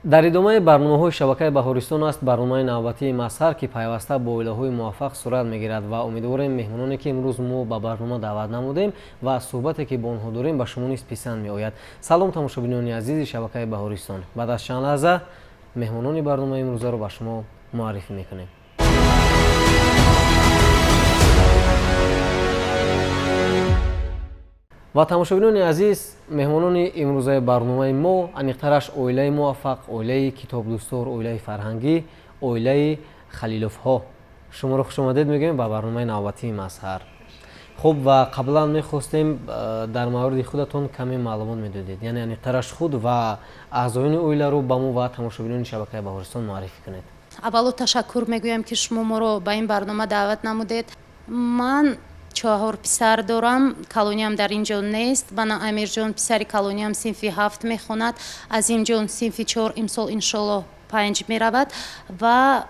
дар идомаи барномаҳои шабакаи Баҳористон аст барномаи навбатии Мазҳар, ки пайваста бо оилаҳои муваффақ сурат мегирад ва умедворем меҳмононе ки имрӯз мо ба барнома даъват намудем ва суҳбате ки бо онҳо дорем ба шумо низ писанд меояд. Салом тамошобинони азизи шабакаи Баҳористон. Баъд аз чанд лаҳза меҳмонони барномаи имрӯзаро ба шумо муаррифӣ мекунем. ва тамошобинони азиз, меҳмонони имрӯзаи барномаи мо аниқтараш оилаи муваффақ, оилаи китобдӯстор, оилаи фарҳангӣ, оилаи Халиловҳо. Шуморо хушомадед мегӯем ба барномаи навбатии Мазҳар. хуб, ва қаблан мехостем дар мавриди худатон каме маълумот медодед, яъне аниқтараш худ ва аъзоёни оиларо ба мо ва тамошобинони шабакаи Баҳористон муаррифӣ кунед. аввало ташаккур мегӯям ки шумо моро ба ин барнома даъват намудед. Ман 4 писар дорам, калониям дар ин ҷо нест. Бана Амирҷон писари калониям синфи 7 мехонад, Азимҷон синфи 4 имсол иншоллоҳ 5 меравад ва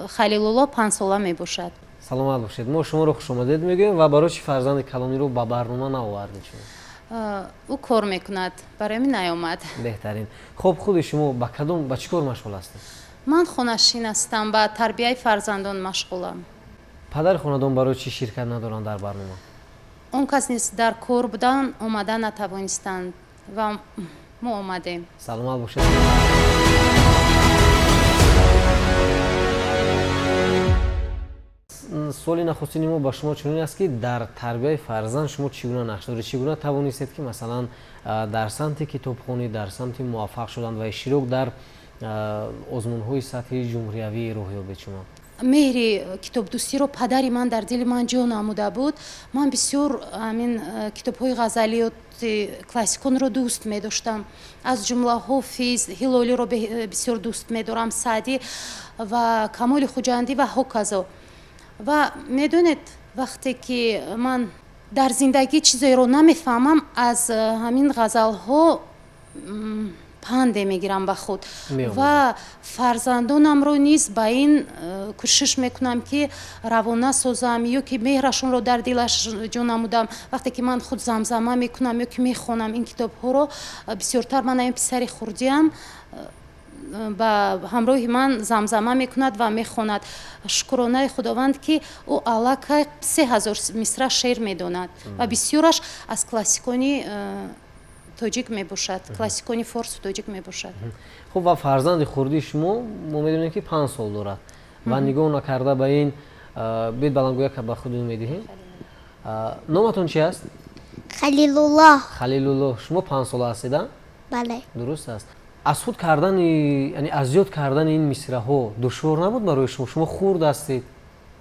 Халилулло 5 сола мебошад. саломат бошед. Мо шуморо хушомадед мегӯем ва барои чӣ фарзанди калониро ба барнома наовардед шумо? Ӯ кор мекунад, барои мин наёмад. Беҳтарин. хуб, худи шумо ба чӣ кор машғул ҳастед? Ман хонашин ҳастам, ба тарбияи фарзандон машғулам. падари хонадон барои чӣ ширкат надоранд дар барнома? Он кас низ дар кор будан омада натавонистанд ва мо омадем. саломат бошед. суоли нахустини мо ба шумо чунин аст ки дар тарбияи фарзанд шумо чӣ гуна нақш доред, чӣ гуна тавонистед ки масалан дар самти китобхонӣ, дар самти муваффақ шудан ва иштирок дар озмунҳои сатҳи ҷумҳуриявӣ роҳ ёбед шумо? меҳри китобдӯстиро падари ман дар дили ман ҷо намуда буд. Ман бисёр ҳамин китобҳои ғазалиёти классиконро дӯст медоштам. аз ҷумла Ҳофиз, Ҳилолиро бисёр дӯст медорам, Саъдӣ ва Камоли Хуҷандӣ ва ҳоказо. ва медонед, вақте ки ман дар зиндагӣ чизеро намефаҳмам, аз ҳамин ғазалҳо панде мегирам ба худ ва фарзандонамро низ ба ин кӯшиш мекунам ки равона созам ё ки меҳрашонро дар дилаш ҷо намудам. вақте ки ман худ замзама мекунам ё ки мехонам ин китобҳоро, бисёртар ман ин писари хурдиам ба ҳамроҳи ман замзама мекунад ва мехонад. шукронаи худованд ки ӯ аллакай 3000 мисра шеър медонад ва бисёраш аз классикони тоҷик мебошад, классикони форсу тоҷик мебошад. хуб, ва фарзанди хурдии шумо мо медонем ки 5 сол дорад ва нигоҳ накарда ба ин бед баландгӯя ба худ медиҳем. номатон чӣ аст? Халилуллоҳ. Халилуллоҳ. шумо 5 сола ҳастед? бале. дуруст аст. аз худ кардани, яъне аз ёд кардани ин мисраҳо душвор набуд барои шумо? шумо хурд ҳастед,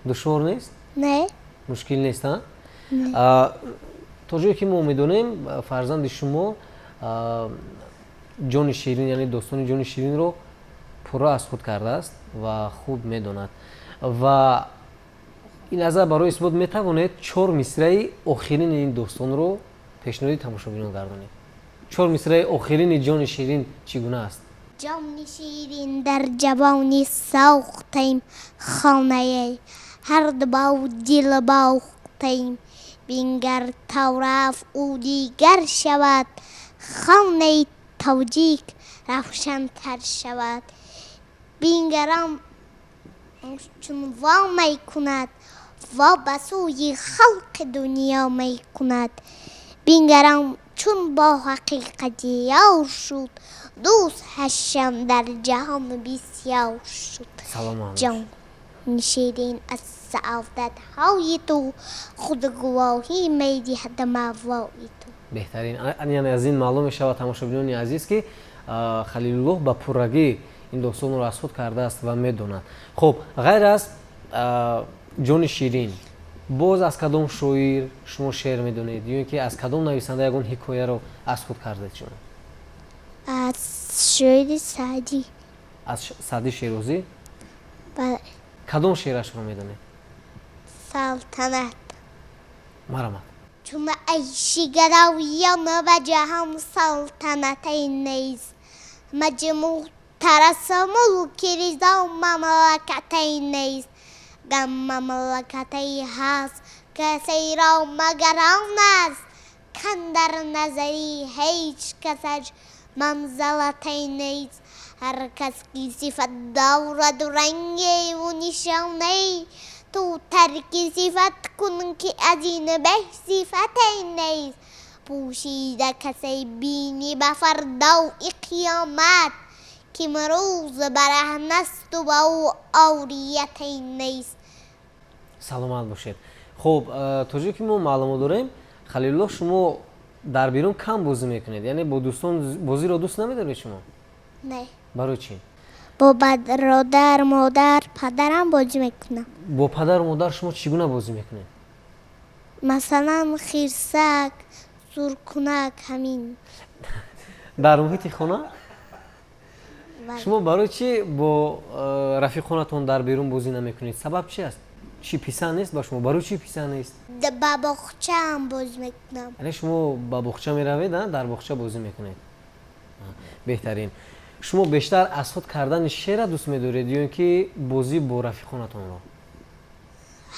душвор нест? Не. мушкил нест? то ҷое ки мо медонем, фарзанди шумо ҷони ширин, яъне достони ҷони ширинро пурра аз худ кардааст ва хуб медонад. ва ин аза барои исбот метавонед 4 мисраи охирини ин достонро пешниҳоди тамошобинон гардонед. 4 мисраи охирини ҷони ширин чӣ гуна аст? ҷони ширин дар ҷавонӣ сохтем хонаи ҳарду ба дил бохтем. бингар тавраф ӯ дигар шавад, хонаи тоҷик равшантар шавад. бингарам чун ва мекунад, ва ба сӯи халқи дунё мекунад. бингарам чун бо ҳақиқати ёр шуд, дӯст ҳашам дар ҷаҳон бисёр шуд. ҷони ширин аз саодатҳои ту, худ гувоҳӣ медиҳад мавои ту. беҳтарин. яъне аз ин маълум мешавад тамошобинони азиз ки Халилуллоҳ ба пуррагӣ ин достонро аз худ кардааст ва медонад. хуб, ғайр аз ҷони ширин, боз аз кадом шоир шумо шеър медонед ё ки аз кадом нависанда ягон ҳикояро аз худ кардед шумо? аз шоири Саъдӣ. аз Саъдӣ Шерозӣ? бале. кадом шеърашро медонед? салтанат. марамад. чун айши гаравиён ва ҷаҳон салтанатаи нез, маҷмӯътар аз мулки ризо мамлакатаи нез. гам мамлакатаи ҳаст касеро магар он аст, кандар назари ҳеҷ касаш манзалатай нест. هر کس کی صفت دارد و رنگ و نشانه تو ترک صفت کن که از این به صفت نیست پوشیده کسی بینی به فردای قیامت که مروز برهنه است و با او عوریت نیست. саломат бошед. хуб то ки мо маълумот дорем халилуллоҳ шумо дар берун кам бозӣ мекунед, яъне бо дӯстон бозиро дӯст намедоред шумо? نه барои чӣ? با برادر مادر پدرم بازی میکنم бо падару модар шумо чӣ гуна бозӣ мекунед? مثلا خیرسک زورکنک همین дар муҳити хона بله. шумо барои чӣ бо рафиқонатон дар берун бозӣ намекунед? сабаб чи аст? чӣ писанд нест ба шумо? барои чӣ писанд нест? با باغچه هم بازی میکنم яъне шумо ба боғча меравед, дар боғча бозӣ мекунед. беҳтарин. шумо бештар аз худ кардани шеъра дӯст медоред ё ин ки бозӣ бо рафиқонатонро?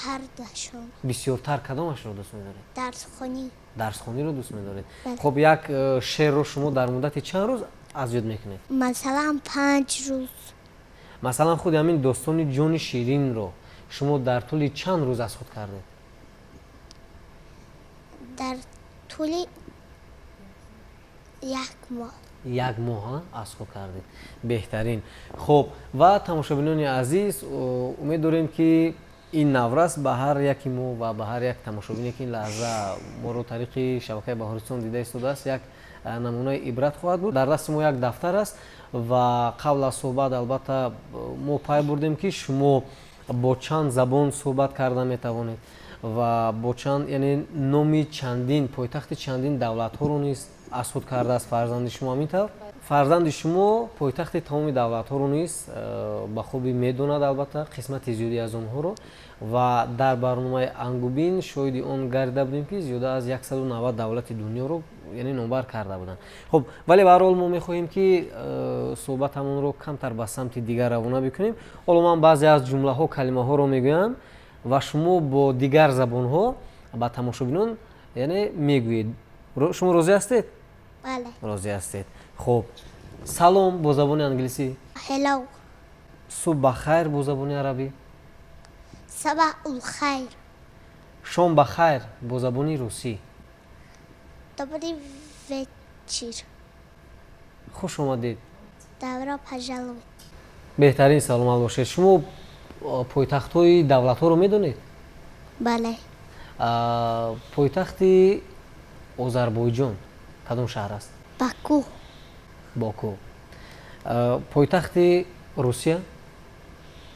هر دشون бисёртар кадомашро дӯст медоред? درس خونی дарсхониро дӯст медоред? Бале. хуб як шеърро шумо дар муддати чанд рӯз аз ёд мекунед? مثلا 5 روز масалан худи ҳамин достони ҷони ширинро шумо дар тӯли чанд рӯз аз худ кардед? در طول 1 ماه як моҳ аз худ кардед. беҳтарин. хуб ва тамошобинони азиз, умед дорем ки ин наврас ба ҳар яки мо ва ба ҳар як тамошобине ки ин лаҳза моро тариқи шабакаи Баҳористон дида истодааст як намунаи ибрат хоҳад буд. дар дасти мо як дафтар аст ва қабл аз суҳбат албатта мо пай бурдем ки шумо бо чанд забон суҳбат карда метавонед ва бо чанд, яъне номи чандин, пойтахти чандин давлатҳоро низ аз худ кардааст фарзанди шумо. ҳамин тавр фарзанди шумо пойтахти тамоми давлатҳоро низ ба хуби медонад, албатта қисмати зиёди аз онҳоро, ва дар барномаи ангубин шоҳиди он гардида будем ки зиёда аз 190 давлати дунёро яъне номбар карда буданд. хуб вале ба ҳар ҳол мо мехоҳем ки суҳбатамонро камтар ба самти дигар равона бикунем. ҳоло ман баъзе аз ҷумлаҳо, калимаҳоро мегӯям ва шумо бо дигар забонҳо ба тамошобинон яъне мегӯед. шумо розӣ ҳастед? بله розӣ ҳастед. хуб салом бо забони англисӣ, هلو субҳ ба хайр бо забони арабӣ, صباح الخير шом ба хайр бо забони русӣ. добрый вечер хуш омадед. добро пожаловать беҳтарин, саломат бошед. шумо пойтахтҳои давлатҳоро медонед? بله пойтахти озарбойҷон кадом шаҳр аст? باکو боку. пойтахти русия?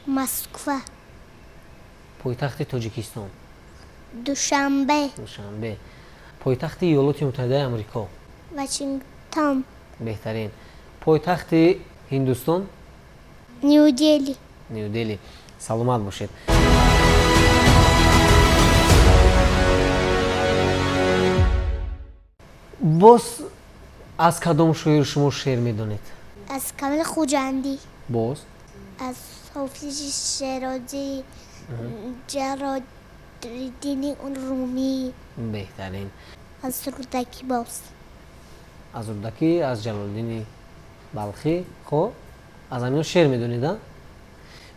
مسکو пойтахти тоҷикистон? دوشنبه душанбе. пойтахти иёлоти муттаҳидаи амрико? واشنگتن беҳтарин. пойтахти ҳиндустон? نیو دلی нью дели. саломат бошед. боз аз кадом шоир шумо шеър медонед? از کامل خوجندی боз از حافظ شیرازی جلال‌الدین رومی беҳтарин. از رودکی باز аз рудакӣ, аз ҷалолиддини балхӣ. хуб аз ҳамино шеър медонед?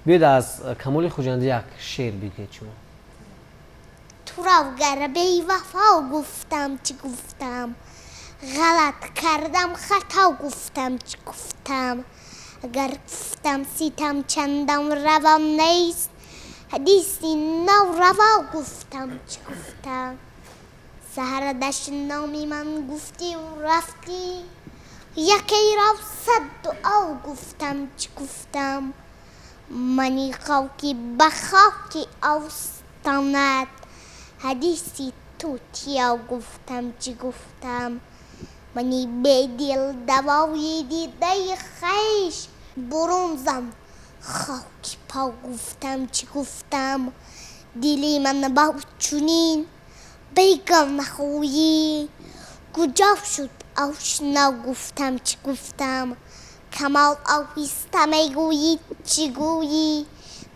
биёед аз камоли хуҷандӣ як шеър бигӯед шумо. تو را گر بی وفا گفتم چی گفتم غلط کردم خطا گفتم چی گفتم اگر گفتم سیتم چندم روان نیست حدیثی نو روا گفتم چی گفتم سهر دشت نامی من گفتی و رفتی یکی را 100 دعا گفتم چی گفتم منی خاکی به خاکی آستانت حدیثی توتیا گفتم چی گفتم منی به دل دوای دیده خیش برونزم خاکی پا گفتم چی گفتم دلی من با چونین بیگم نخویی کجا شد آشنا گفتم چی گفتم کمال آهسته میگویی چی گویی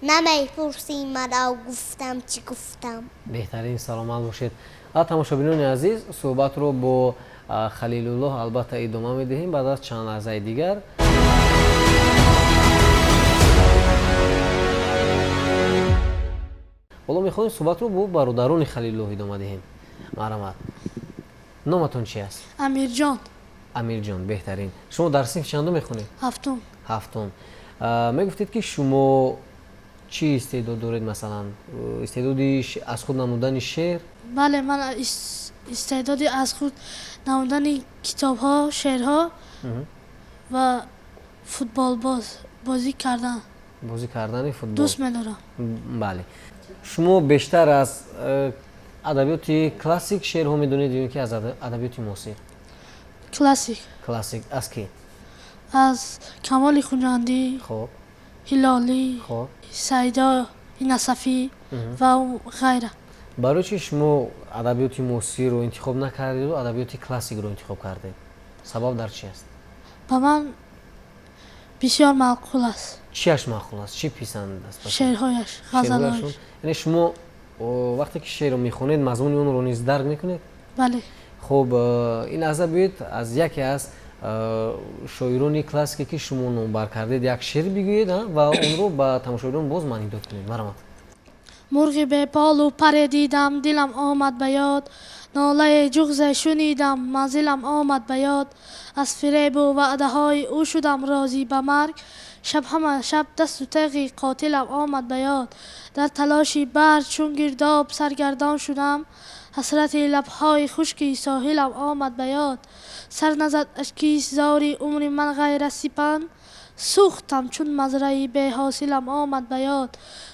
نمیپرسی مرا گفتم چی گفتم. беҳтарин, саломат бошед. тамошобинони азиз, суҳбатро бо халилуллоҳ албатта идома медиҳем баъд аз чанд лаҳзаи дигар. ҳоло мехоҳем суҳбатро бо бародарони Халилуллоҳ идома диҳем. Марҳамат. номатон чи аст? Амирҷон. Амирҷон, беҳтарин. Шумо дар синфи чандум мехонед? Ҳафтум. ҳафтум. Мегуфтед ки шумо чӣ истеъдод доред, масалан истеъдоди аз худ намудани шеър? бале, ман истеъдоди аз худ намудани китобҳо, шеърҳо ва футболбозӣ кардан. бозӣ кардани футбол дӯст медорам. бале. Шумо бештар аз адабиёти классик шеърҳо медонед ё ки аз адабиёти муосир? Классик. Классик. Аз ки? аз Камоли Хунҷандӣ, Хоб. Ҳилолӣ, Хоб. Саидо Насафӣ ва ғайра. барои чӣ шумо адабиёти муосирро интихоб накардеду адабиёти классикро интихоб кардед? Сабаб дар чи аст? ба ман бисёр маъқул аст. чиаш маъқул аст? Чӣ писанд аст? Шеърҳояш, ғазалҳояш. яъне шумо вақте ки шеърро мехонед мазмуни онро низ дарк мекунед? бале. хуб, ин аза биёед аз яке аз шоирони классике ки шумо номбар кардед як шеър бигӯед ва онро ба тамошобинон боз маънидод кунед. Марҳамат. мурғи беполу паре дидам, дилам омад ба ёд, нолаи ҷуғзе шунидам, манзилам омад ба ёд, аз фиребу ваъдаҳои ӯ шудам розӣ ба марг, шаб ҳама шаб дасту теғи қотилам омад ба ёд, дар талоши баҳр чун гирдоб саргардон шудам, ҳасрати лабҳои хушки соҳилам омад ба ёд, сар назад ашки зори умри ман ғайра сипанд, сӯхтам чун мазраи беҳосилам омад ба ёд,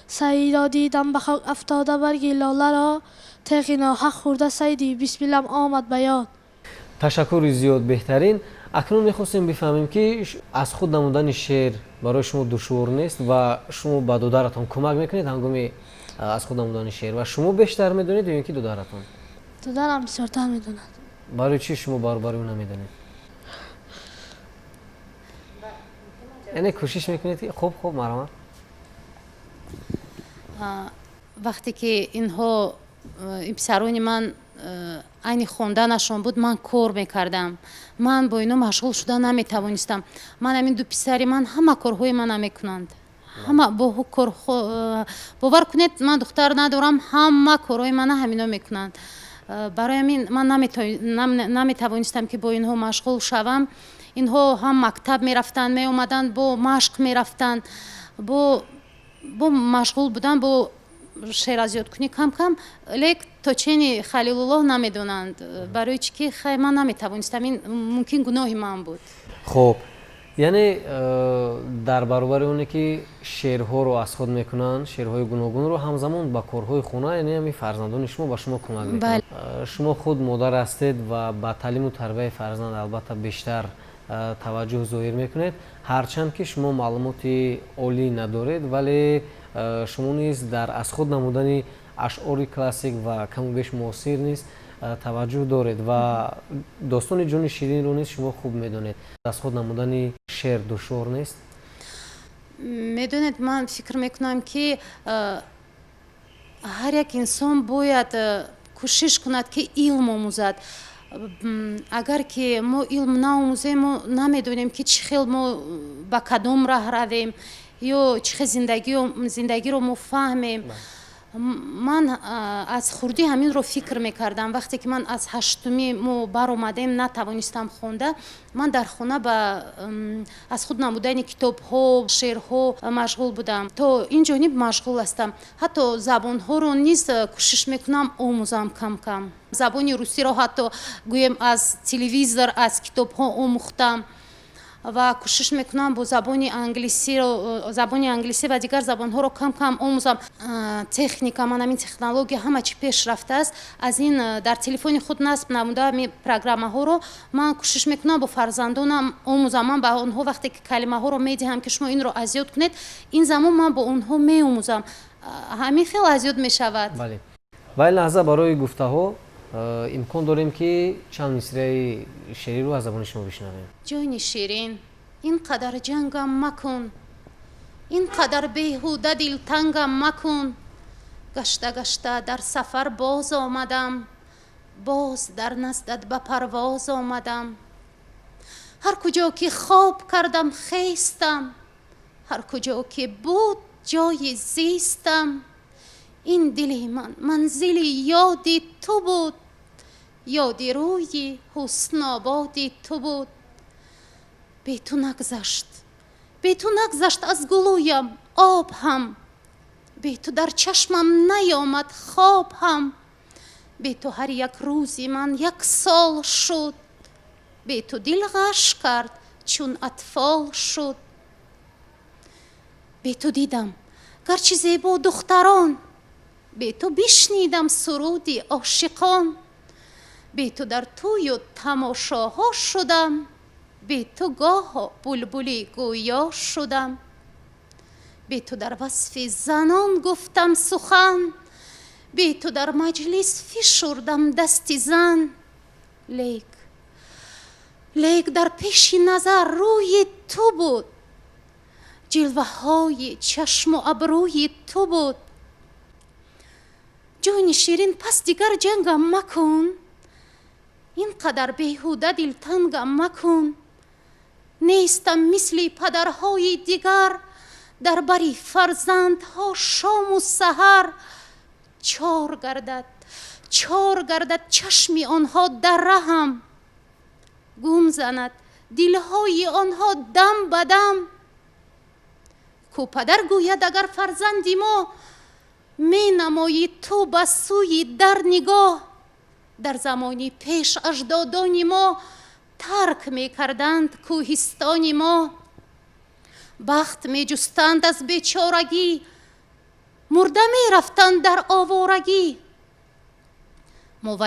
саидо дидам ба хок афтода барги лоларо, теғи ноҳақ хӯрда сайди бисмилам омад ба ёд. ташаккури зиёд, беҳтарин. акнун мехостем бифаҳмем ки аз худ намудани шеър барои шумо душвор нест ва шумо ба додаратон кӯмак мекунед ҳангоми аз худ намудани шеър ва шумо бештар медонед ё ин ки додаратон? додарам бисёртар медонад. барои чӣ шумо баробари ӯ намедонед? яъне кӯшиш мекунед ки хуб марҳамат. вақте ки инҳо ин писарони ман айни хонданашон буд, ман кор мекардам. ман бо ино машғул шуда наметавонистам. ман ҳамин ду писари ман ҳама корҳои мана мекунанд. ҳама бовар кунед, ман духтар надорам, ҳама корҳои мана ҳамино мекунанд. барои ҳамин ман наметавонистам ки бо инҳо машғул шавам. инҳо ҳам мактаб мерафтанд, меомаданд, бо машқ мерафтанд, бо машғул буданд, бо шеъразёдкунӣ кам кам, лек то чени Халилуллоҳ намедонанд. барои чӣ ки ман наметавонистам, ин мумкин гуноҳи ман буд. хуб, яъне дар баробари оне ки шеърҳоро аз худ мекунанд, шеърҳои гуногунро, ҳамзамон ба корҳои хона, яъне ҳамин фарзандони шумо ба шумо кӯмак мекунанд. шумо худ модар ҳастед ва ба таълиму тарбияи фарзанд албатта бештар таваҷҷӯҳ зоҳир мекунед, ҳарчанд ки шумо маълумоти олӣ надоред, вале шумо низ дар аз худ намудани ашъори классик ва каму беш муосир низ таваҷҷӯҳ доред ва достони ҷони ширинро низ шумо хуб медонед. аз худ намудани шеър душвор нест? медонед, ман фикр мекунам ки ҳар як инсон бояд кӯшиш кунад ки илм омӯзад. агар ки мо илм наомӯзем, мо намедонем ки чӣ хел мо ба кадом раҳ равем ё чӣ хел зиндагиро мо фаҳмем. ман аз хурдӣ ҳаминро фикр мекардам. вақте ки ман аз ҳаштумӣ мо баромадем, натавонистам хонда, ман дар хона ба аз худ намудани китобҳо, шеърҳо машғул будам. то ин ҷониб машғул ҳастам. ҳатто забонҳоро низ кӯшиш мекунам омӯзам кам кам. забони русиро ҳатто гӯем аз телевизор, аз китобҳо омӯхтам ва кӯшиш мекунам бо забони англисӣ ва дигар забонҳоро кам кам омӯзам. техника, ман ҳамин технология ҳама чӣ пеш рафтааст. аз ин дар телефони худ насб намуда ҳамин программаҳоро ман кӯшиш мекунам бо фарзандонам омӯзам. ман ба онҳо вақте ки калимаҳоро медиҳам ки шумо инро аз ёд кунед, ин замон ман бо онҳо меомӯзам. ҳамин хел аз ёд мешавад. бале. ва ин лаҳза барои гуфтаҳо имкон дорем ки чанд мисраи шеъриро аз забони шумо бишнавем. ҷони ширин, ин қадар ҷангам макун, ин қадар беҳуда дилтангам макун. гашта гашта дар сафар боз омадам, боз дар наздат ба парвоз омадам. ҳар куҷо ки хоб кардам хестам, ҳар куҷо ки буд ҷои зистам. این دل من منزل یادی تو بود، یادی روی حسن آبادی تو بود. به تو نگذشت، به تو نگذشت از گلویم آب هم، به تو در چشمم نیامد خواب هم. به تو هر یک روزی من یک سال شد، به تو دل غش کرد چون اطفال شد. به تو دیدم گرچه زیبا دختران، به تو بشنیدم سرودی عاشقان. به تو در توی و تماشاها شدم، به تو گاه بلبلی گویا شدم. به تو در وصف زنان گفتم سخن، به تو در مجلس فشردم دستی زن. لیک در پیش نظر روی تو بود، جلوه های چشم و ابروی تو بود. جان شیرین پس دیگر جنگم مکن، اینقدر بیهوده دلتنگم مکن. نیستم مثل پدرهای دیگر، در بری فرزندها شام و سحر. چار گردد چشم آنها در رهم، گم زند دلهای آنها دم بدم. کو پدر گوید اگر فرزندی ما، می نمایی تو به سوی در نگاه. در زمانی پیش اجدادان ما، ترک می کردند کوهستان ما. بخت می جستند از بیچارگی، مرده می رفتند در آوارگی. ما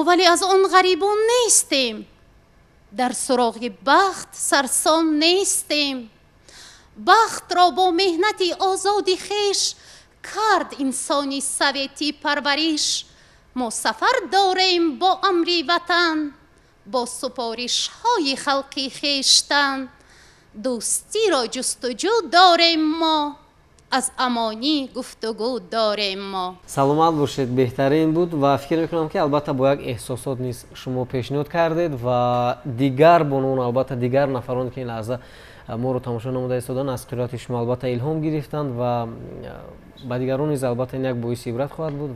ولی از آن غریبان نیستیم، در سراغ بخت سرسام نیستیم. بخت را با مهنت آزادی خویش، کرد انسانی سویتی پرورش. ما سفر داریم با امر وطن، با سپارش های خلقی خویشتن. دوستی را جستجو داریم ما، از امانی گفتگو داریم ما. саломат бошед, беҳтарин буд ва фикр мекунам ки албатта бо як эҳсосот низ шумо пешниҳод кардед ва дигар бонон, албатта дигар нафароне ки ин лаҳза моро тамошо намуда истоданд, аз қироати шумо албатта илҳом гирифтанд ва ба дигарон низ албатта ин як боиси ибрат хоҳад буд.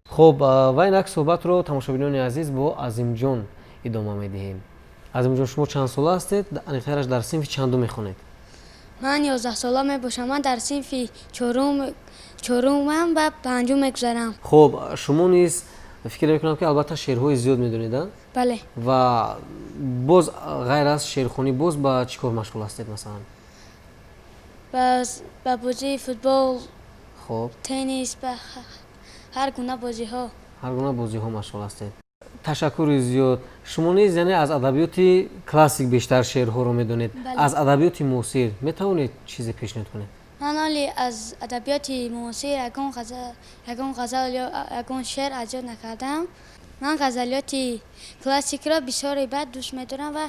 хуб, ва инак суҳбатро тамошобинони азиз бо Азимҷон идома медиҳем. Азимҷон, шумо чанд сола ҳастед? Аниқтараш дар синфи чандум мехонед? من 11 ساله میباشم. من در صنف چهارمم و پنجم میگذارم. خب شما نیز فکر میکنم که البته شعرهای زیاد میدونید. بله. و باز غیر از شعرخوانی باز با چیکار مشغول هستید مثلا؟ باز با بازی فوتبال، خب تنیس، با هر گونه بازی ها. هر گونه بازی ها مشغول هستید. تشکر زیاد. شما نیز یعنی از ادبیات کلاسیک بیشتر شعرها رو میدونید. بله. از ادبیات معاصر میتونید چیزی پیشنهاد کنید؟ من ولی از ادبیات معاصر یگان غزل یا یگان شعر ایجاد نکردم. من غزلیات کلاسیک را بسیار بد دوست می‌دارم و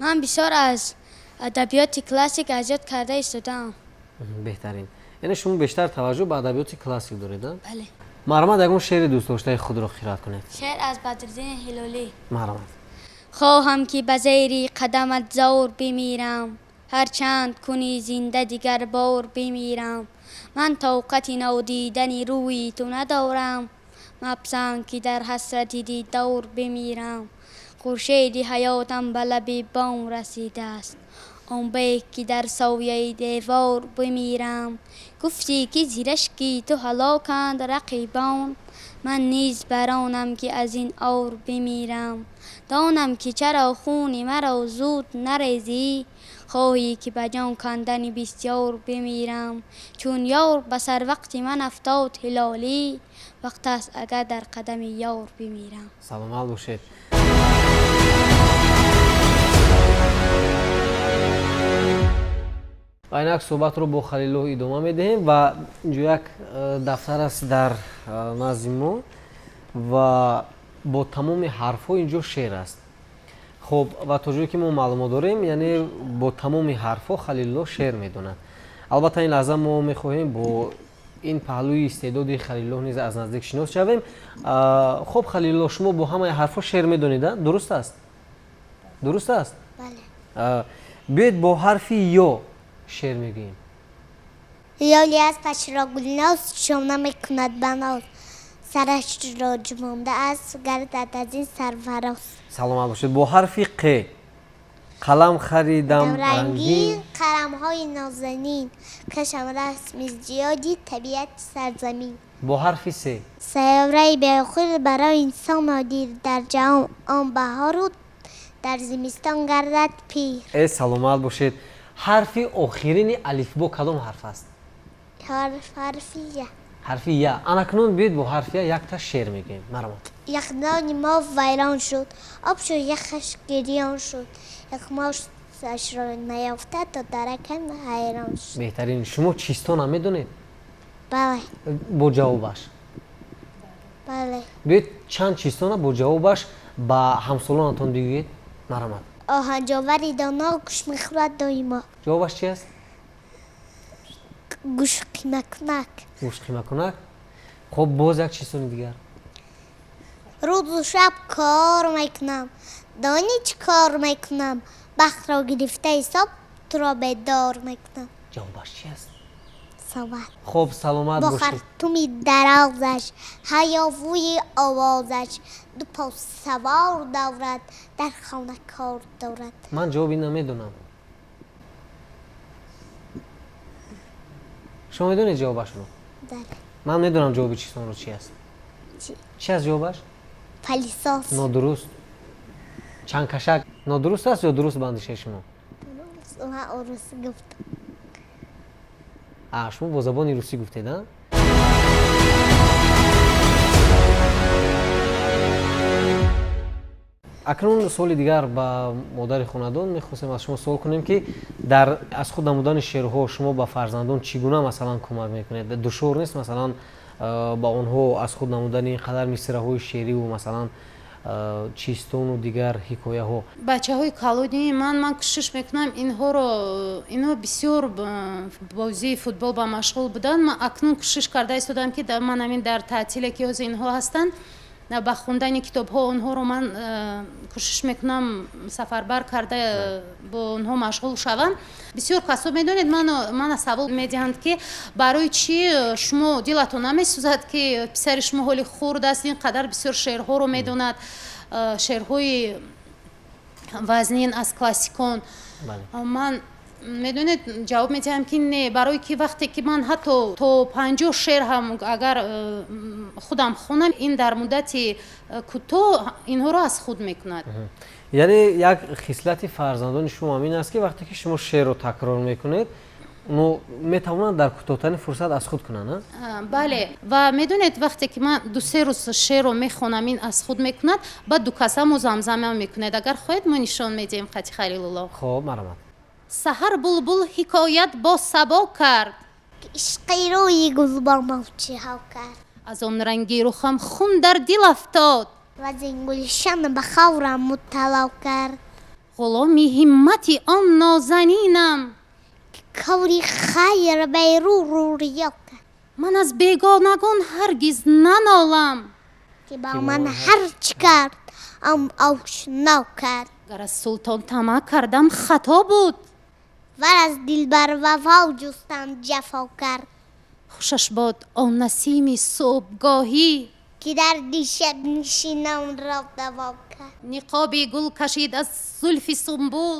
من بسیار از ادبیات کلاسیک ایجاد کرده ایستادم. بهترین. یعنی شما بیشتر توجه به ادبیات کلاسیک دارید؟ بله. مرحمت یگان شعر دوست داشته خود را قرائت کنید. شعر از بدرالدین هلالی. مرحمت. خواهم که به زیر قدمت زور بمیرم، هرچند کنی زنده دیگر بار بمیرم. من طاقت نادیدن روی تو ندارم، مپسند که در حسرت دیدار بمیرم. خورشید حیاتم به لب بام رسیده است، آن به که در سایه دیوار بمیرم. گفتی که زیرشکی تو هلاکند رقیبان، من نیز برانم که از این آور بمیرم. دانم که چرا خون مرا زود نریزی، خواهی که به جان کندن بسیار بمیرم. چون یار به سر وقت من افتاد هلالی، وقت است اگر در قدم یار بمیرم. سلامت باشید. اینک صحبت رو با خلیل الله ادامه میدهیم و اینجا یک دفتر است در نزد ما و با تمام حرف ها اینجا شعر است. خب و تا جایی که ما معلومات داریم یعنی با تمام حرف ها خلیل الله شعر میدونه. البته این لحظه ما میخواهیم با این پهلوی استعداد خلیل الله نیز از نزدیک شناس شویم. خب خلیل الله، شما با همه حرف ها شعر میدونید؟ درست است؟ درست است؟ بله. بیاید با حرف یا شعر میگیم. یالی از پش را گلناز شونه میکند بناز سرش را جمانده است گردد از این سرفراز. سلامت باشید. با حرف ق قلم خریدم رنگین. قلم های نازنین کشم رسم زیادی طبیعت سرزمین. با حرف س سیاره بخور برای انسان نادیر در جهان آن بهار و در زمستان گردد پیر. سلامت باشید. حرف آخرین الفبا کدام حرف است؟ حرفیه. حرف یا. اکنون بیاید با حرف یا یک تا شعر میگیم. مرحبا. یخدان ما ویران شد آب شد یخش گریان شد یک ماشش را نیافته تا درکن حیران شد. بهترین. شما چیستان هم میدونید؟ بله با جوابش. بله. بیاید چند چیستان با جوابش با همسالانتون بگویید. مرحبا. آهنجاوری دانا گوش میخورد دایما. جوابش چی است؟ گوش قیمکنک. گوش قیمه کنک. خب باز یک چیستان دیگر. روز و شب کار میکنم دانی چی کار میکنم بخت را گرفته حساب تو را بیدار میکنم. جوابش چی است؟ صبر. خب سلامت با باشید. خرطومی درازش هیاهوی آوازش دو پا سوار دارد در خانه کار دارد. من جوابی نمیدونم. شما میدونید جوابش رو؟ بله. من میدونم جواب چیستان رو چی است. چی است جوابش؟ پلیساس. نادرست. چند کشک نادرست است یا درست بندشه شما؟ من روسی گفتم. شما با زبان روسی گفتید ها؟ اکنون سوال دیگر با مادر خاندان میخواستیم از شما سوال کنیم که از خود نمودن شعرها شما با فرزندان چگونه مثلا کمک میکنید؟ دشوار نیست مثلا با اونها از خود نمودن اینقدر مصرع‌های شعری و مثلا چیستان و دیگر حکایه ها؟ бачаҳои калони ман кӯшиш мекунам инҳо бисёр бозии футбол ба машғул буданд. ман акнун кӯшиш карда истодам ки ман ҳамин дар таътиле ки ҳозир инҳо ҳастанд ба хундани китобҳо онҳоро ман кӯшиш мекунам сафарбар карда бо онҳо машғул шавам. бисёр касо медонед мана савол медиҳанд ки барои чӣ шумо дилатон намесӯзад ки писари шумо ҳоли хурд аст ин қадар бисёр шеърҳоро медонад шеърҳои вазнин аз классикон. ман медонед ҷавоб медиҳам ки не барое ки вақте ки ман ҳатто то 50 шеър ҳам агар худам хонам ин дар муддати кӯтоҳ инҳоро аз худ мекунад. яъне як хислати фарзандони шумо ҳамин аст ки вақте ки шумо шеърро такрор мекунед метавонанд дар кӯтоҳтарин фурсат аз худ кунанд. бале ва медонед вақте ки ман ду-се рӯз шеърро мехонам ин аз худ мекунад баъд ду касаму замзама мекунед. агар хоҳед мо нишон медиҳем хати халилуллоҳ. хоб марҳамат. саҳар булбул ҳикоят бо сабо кард عشقی روی گل با موچه ها کرد аз он ранги рухам хун дар дил афтод و از این گلشن به خورم مطلع کرد غلامی ҳиммати он нозанинам که کوری خیر بیرو رو ریا کرد ман аз бегонагон ҳаргиз нанолам که با من هر چی کرد آشنا کرد гар аз султон тамаъ кардам хато буд و از دلبر وفا جستم جفا کرد хушаш бод он насими صبحگاهی که در دیشب نشینم را دوا کرد ниқоби гул кашид аз зульфи сумбул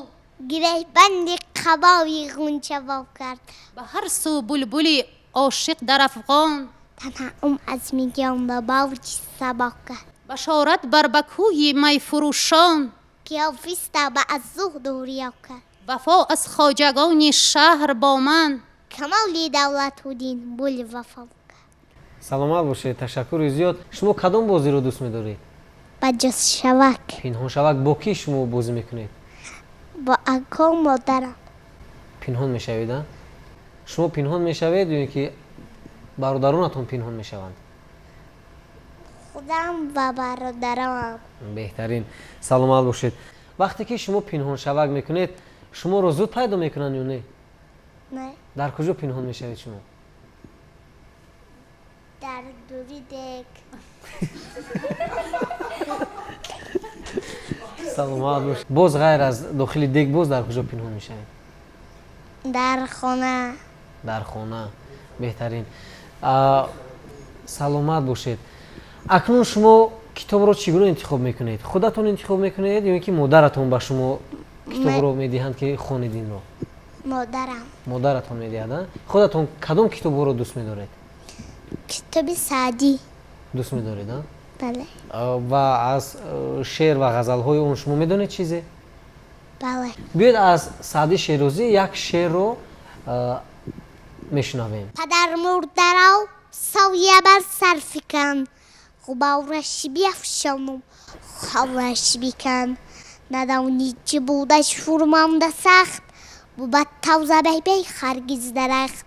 گره بند قباوی غنچه وا کرد ба ҳар сӯ булбули ошиқ дар афғон تنعم از میگم و باوچ سبا کرد башорат бар ба кӯҳи майфурӯшон که آفیسته به از زهد و ریا کرد вафо аз хоҷагони шаҳр бо ман کمالی دولت و دین بول وفا کرد саломат бошед. ташаккури зиёд. шумо кадом бозиро дӯст медоред? با جز شوک пинҳоншавак бо ки шумо бозӣ мекунед? با اکا مادرم пинҳон мешавед? шумо пинҳон мешавед ё ин ки бародаронатон пинҳон мешаванд? خودم و برادرم беҳтарин. саломат бошед. вақте ки шумо пинҳоншавак мекунед шуморо зуд пайдо мекунанд ё не? نه дар куҷо пинҳон мешавед шумо? در دوری دک саломат бош. Боз ғайр аз дохили дег боз дар куҷо пинҳон мешавед? در خانه. дар хона. беҳтарин. саломат бошед. акнун шумо китобро чӣ гуна интихоб мекунед? худатон интихоб мекунед ё ин ки модаратон ба шумо китобро медиҳанд ки хонидинро? مادرم. модаратон медиҳад? худатон кадом китобҳоро дӯст медоред? کتاب سعدی. дӯст медоред? بله. ва аз шеър ва ғазалҳои он шумо медонед чизе? بله. биёед аз Саъди Шерозӣ як шеърро мешунавем. پدر مردرو سایه بر سر فکن غبارش بیفشان و خارش بیکن ندانی چه بودش فرمانده سخت بود تازه بی خرگیز درخت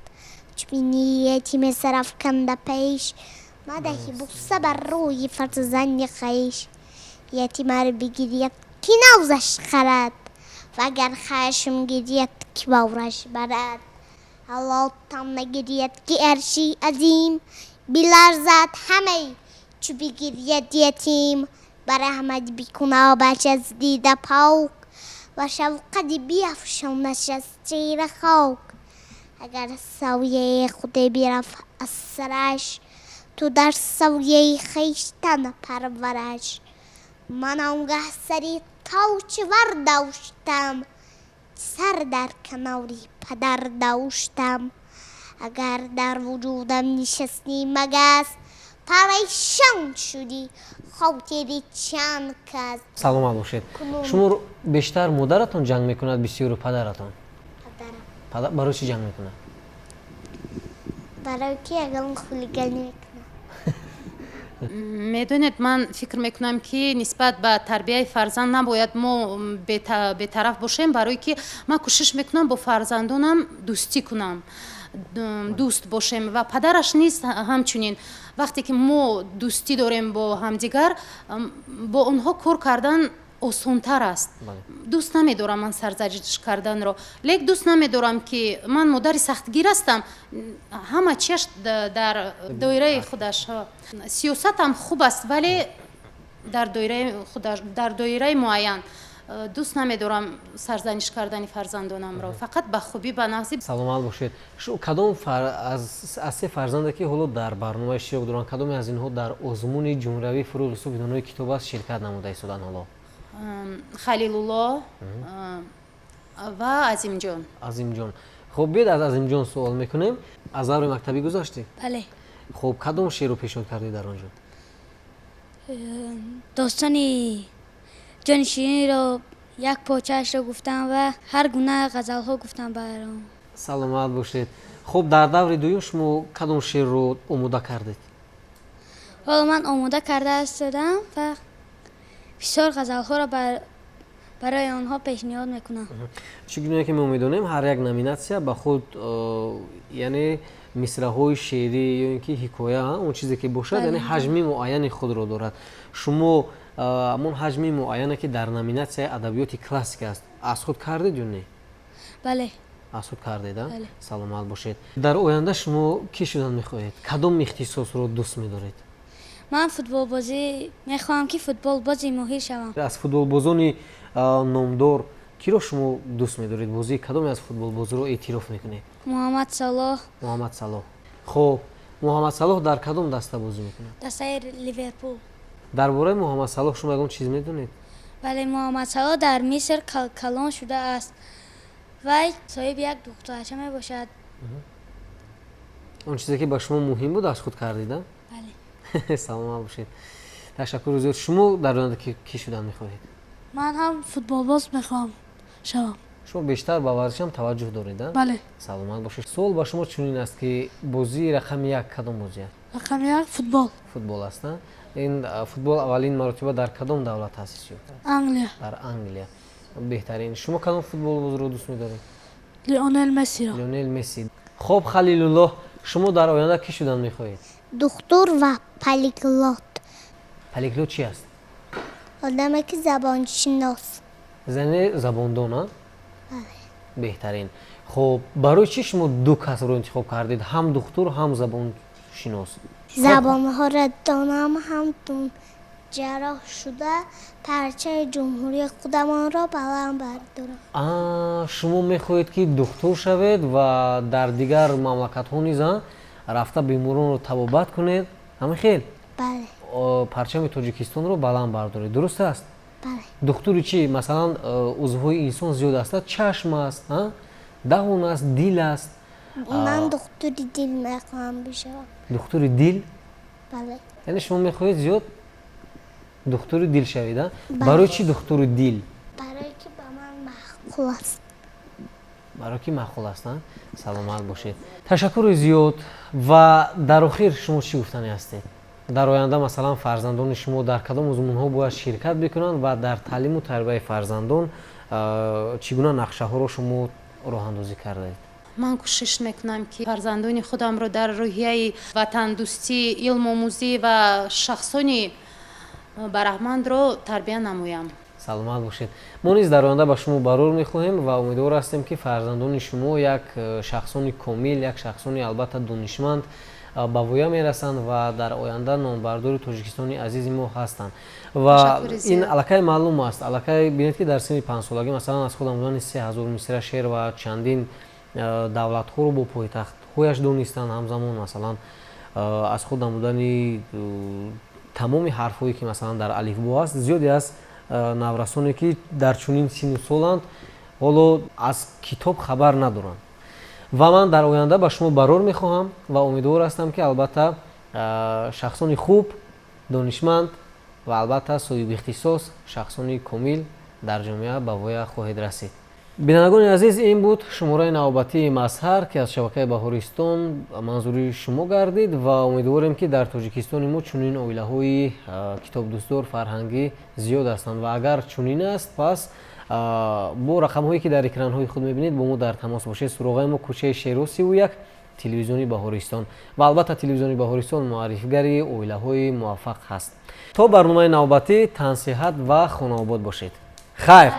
چو بینی یتیم سرافکنده پیش مدهی بوسه بر روی فرزند خویش یتیم رو بگیرید کی نازش خرد و اگر خشم گیرید کی بارش برد Allah tam نگیرید که ارشی عظیم بلرزد همه چو بگیرید یتیم بر احمد بیکنه بچ از دیده پاک و شوقت بیفشانش از چیر خاک اگر سایه خود بیرفت از سرش تو در سایه خویشتن پرورش من آنگه سری تاج ورداشتم سر در کناری پدر داشتم اگر در وجودم نشستی مگس پریشان شدی خاطری چند کس. саломат бошед. шумо бештар модаратон ҷанг мекунад бисёру падаратон? پدرم. барои чӣ ҷанг мекунад? برای که اگر خلیگانی میکنم. медонед ман фикр мекунам ки нисбат ба тарбияи фарзанд набояд мо бетараф бошем барое ки ман кӯшиш мекунам бо фарзандонам дӯстӣ кунам дӯст бошем ва падараш низ ҳамчунин вақте ки мо дӯстӣ дорем бо ҳамдигар бо онҳо кор кардан осонтар аст. дӯст намедорам ман сарзаҷиш карданро лек дӯст намедорам ки ман модари сахтгир ҳастам ҳама чиаш дар доираи худаш сиёсатам хуб аст вале дар доираи муайян дӯст намедорам сарзаниш кардани фарзандонамро фақат ба хубӣ ба навзи. саломат бошед. кадом аз се фарзанде ки ҳоло дар барномаи шиёк доранд кадоме аз инҳо дар озмуни ҷумҳуравии фуруғи субҳидонаи китоб аст ширкат намуда истодан ҳоло? халилулло ва азимҷон. азимҷон. хуб биёед аз азимҷон суол мекунем. аз даври мактабӣ гузаштӣ? бале. хуб кадом шеърро пешниҳод кардӣ дар он ҷо? достони ҷони ширинро як почаашро гуфтам ва ҳар гуна ғазалҳо гуфтам барам. саломат бошед. хуб дар даври дуюм шумо кадом шеърро омода кардед? ҳоло ман омода карда истодам ва бисёр ғазалҳоро барои онҳо пешниҳод мекунам. чӣ гуне ки мо медонем ҳар як номинатсия ба худ яъне мисраҳои шеърӣ ё ин ки ҳикоя он чизе ки бошад яъне ҳаҷми муайяни худро дорад. шумо ҳамон ҳаҷми муайяне ки дар номинатсияи адабиёти классика аст аз худ кардед ё не? бале. аз худ кардед? саломат бошед. дар оянда шумо кӣ шудан мехоҳед? кадом ихтисосро дӯст медоред? ман футболбозӣ мехоҳам ки футболбози моҳир шавам. аз футболбозони номдор киро шумо дӯст медоред? бозии кадоме аз футболбозиро эътироф мекунед? муҳаммад салоҳ. муҳаммад салоҳ. хуб муҳаммад салоҳ дар кадом даста бозӣ мекунад? дастаи ливерпул. дар бораи муҳаммад салоҳ шумо ягон чиз медонед? бале муҳаммад салоҳ дар миср калон шудааст вай соҳиби як духтарча мебошад. он чизе ки ба шумо муҳим буд аз худ кардед? бале. саломат бошед. ташаккуру зиёд. шумо дар оянда кӣ шудан мехоҳед? ман ҳам футболбоз мехоҳам шавам. шумо бештар ба варзишам таваҷҷӯҳ доред? бале. саломат бошед. суол ба шумо чунин аст ки бозии рақами як кадом бозӣ аст? рақами як футбол. футбол аст. ин футбол аввалин маротиба дар кадом давлат таъсис ёфтааст? англия. дар англия. беҳтарин. шумо кадом футболбозро дӯст медоред? лионел мессиро. лионел месси. хуб халилуллоҳ шумо дар оянда кӣ шудан мехоҳед? دکتر و پلیگلوت. پلیگلوت چی است؟ آدمی که زبان شناس. زن زباندون ها؟ بهترین. خب برای چی شما دو کس رو انتخاب کردید؟ هم دکتر هم زبان شناس. زبان ها را دانم هم جراح شده پرچه جمهوری خودمان را بلند بردارم. شما میخواهید که دکتر شوید و در دیگر مملکت ها نیز رفته بیماران رو طبابت کنید؟ همه خیل؟ بله. پرچم تاجیکستان رو بلند بردارید، درست است؟ بله. دکتری چی؟ مثلا عضوهای انسان زیاد است، چشم است، دهان است، دل است. من دکتر دل میخواهم بشم. دکتر دل؟ بله. یعنی شما میخواهید زیاد دکتر دل شوید؟ برای چی دکتر دل؟ برای که به من معقول است. برای که معقول است. سلامت باشید. تشکر زیاد. و در آخر شما چی گفتنی هستید؟ در آینده مثلا فرزندان شما در کدام زمینه‌ها باید شرکت بکنند و در تعلیم و تربیت فرزندان چگونه نقشه ها رو شما راه اندازی کردید؟ من کوشش میکنم که فرزندان خودم رو در روحیه وطن دوستی، علم آموزی و شخصانی برهمند رو تربیت نمویم. سلامت باشید. ما نیز در آینده با شما برور میخواهیم و امیدوار هستیم که فرزندان شما یک شخصانی کامل، یک شخصانی البته دانشمند به ویا میرسند و در آینده نامبردار تاجیکستانی عزیز ما هستند. و این علاقه معلوم است. علاقه ببینید که در سن 5 سالگی مثلا از خودم بودن 3000 مصرع شعر و چندین دولت ها رو با پایتخت هایش دانستند. همزمان مثلا از خودم بودن تمام حرف هایی که مثلا در الفبا است. زیادی از نورسانی که در چنین سن و سالند حالا از کتاب خبر ندارند. و من در آینده با شما برور میخواهم و امیدوار هستم که البته شخصانی خوب، دانشمند و البته صاحب اختصاص، شخصانی کامل در جامعه به وای خواهید رسید. بینندگان عزیز، این بود شماره نوبتی مظهر که از شبکه بهارستان منظوری شما گردید و امیدواریم که در تاجیکستان ما چنین اویله‌های کتاب دوستدار فرهنگی زیاد هستند و اگر چنین است پس با رقم هایی که در اکران های خود میبینید با ما در تماس باشید. سراغ ما کوچه شیرو 31 تلویزیونی بهارستان و البته تلویزیونی بهارستان معرفیگری اویله های موفق هست. تا برنامه نوبتی تن صحت و خانه آباد باشید. خیر.